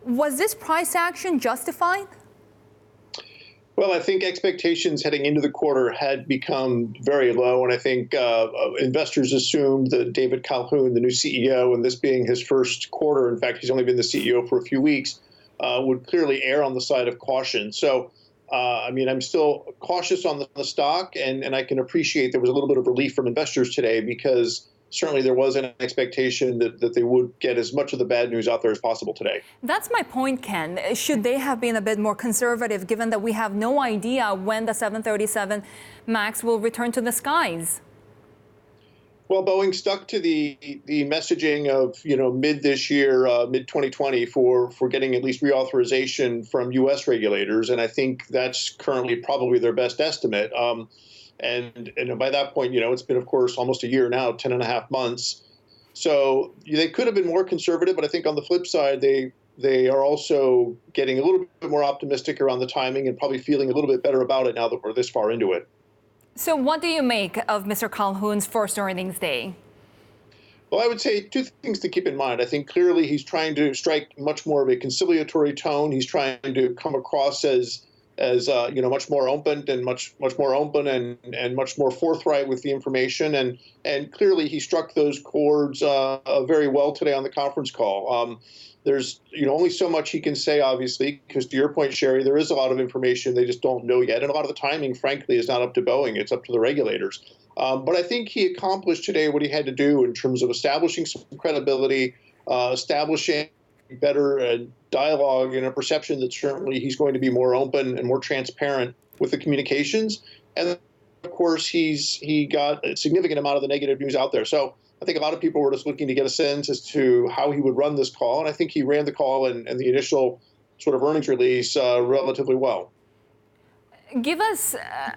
Was this price action justified? Well, I think expectations heading into the quarter had become very low, and I think investors assumed that David Calhoun, the new CEO, and this being his first quarter, in fact, he's only been the CEO for a few weeks, would clearly err on the side of caution. So, I'm still cautious on the stock, and I can appreciate there was a little bit of relief from investors today because certainly there was an expectation that they would get as much of the bad news out there as possible today. That's my point, Ken. Should they have been a bit more conservative, given that we have no idea when the 737 MAX will return to the skies? Well, Boeing stuck to the messaging of mid this year, mid 2020 for getting at least reauthorization from U.S. regulators, and I think that's currently probably their best estimate. And by that point, it's been, of course, almost a year now, 10 and a half months. So they could have been more conservative, but I think on the flip side, they are also getting a little bit more optimistic around the timing and probably feeling a little bit better about it now that we're this far into it. So what do you make of Mr. Calhoun's first earnings day? Well, I would say two things to keep in mind. I think clearly he's trying to strike much more of a conciliatory tone. He's trying to come across as much more open and much more open and much more forthright with the information. And clearly he struck those chords very well today on the conference call. There's only so much he can say, obviously, because to your point, Sherry, there is a lot of information they just don't know yet. And a lot of the timing, frankly, is not up to Boeing. It's up to the regulators. But I think he accomplished today what he had to do in terms of establishing some credibility, establishing better dialogue and a perception that certainly he's going to be more open and more transparent with the communications. And of course, he got a significant amount of the negative news out there. So I think a lot of people were just looking to get a sense as to how he would run this call. And I think he ran the call and the initial sort of earnings release relatively well. Give us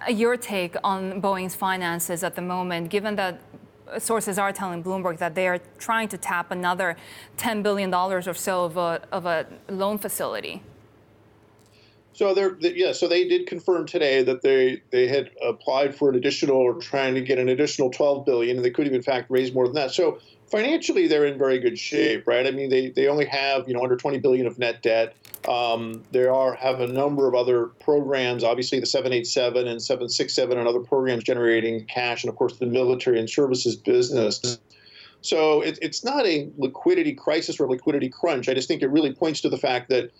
your take on Boeing's finances at the moment, given that sources are telling Bloomberg that they are trying to tap another $10 billion or so of a loan facility. So they did confirm today that they had applied for an additional, or trying to get an additional $12 billion, and they could have in fact raised more than that. So financially, they're in very good shape, right? I mean, they only have under $20 billion of net debt. Have a number of other programs, obviously the 787 and 767 and other programs generating cash, and of course the military and services business. So it's not a liquidity crisis or liquidity crunch. I just think it really points to the fact that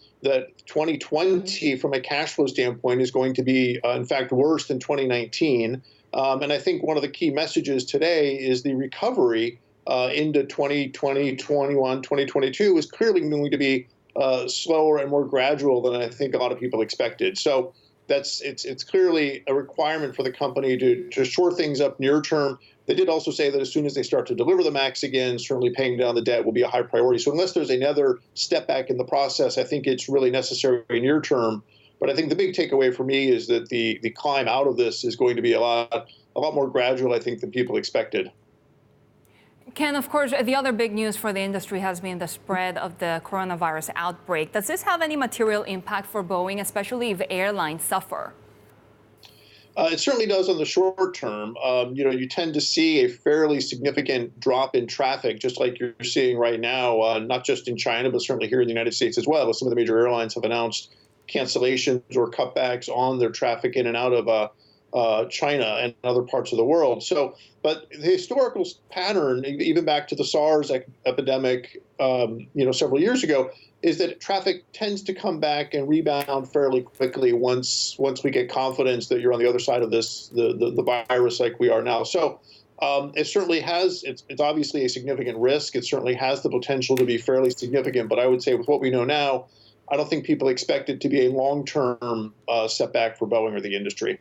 2020 from a cash flow standpoint is going to be, in fact, worse than 2019. And I think one of the key messages today is the recovery into 2020, 21, 2022 is clearly going to be slower and more gradual than I think a lot of people expected. So it's clearly a requirement for the company to shore things up near term. They did also say that as soon as they start to deliver the MAX again, certainly paying down the debt will be a high priority. So unless there's another step back in the process, I think it's really necessary near term. But I think the big takeaway for me is that the climb out of this is going to be a lot more gradual, I think, than people expected. Ken, of course, the other big news for the industry has been the spread of the coronavirus outbreak. Does this have any material impact for Boeing, especially if airlines suffer? It certainly does on the short term. You tend to see a fairly significant drop in traffic, just like you're seeing right now, not just in China, but certainly here in the United States as well. Some of the major airlines have announced cancellations or cutbacks on their traffic in and out of China and other parts of the world. But the historical pattern, even back to the SARS epidemic, several years ago, is that traffic tends to come back and rebound fairly quickly once we get confidence that you're on the other side of this, the virus like we are now. So it certainly has, it's obviously a significant risk. It certainly has the potential to be fairly significant. But I would say with what we know now, I don't think people expect it to be a long-term setback for Boeing or the industry.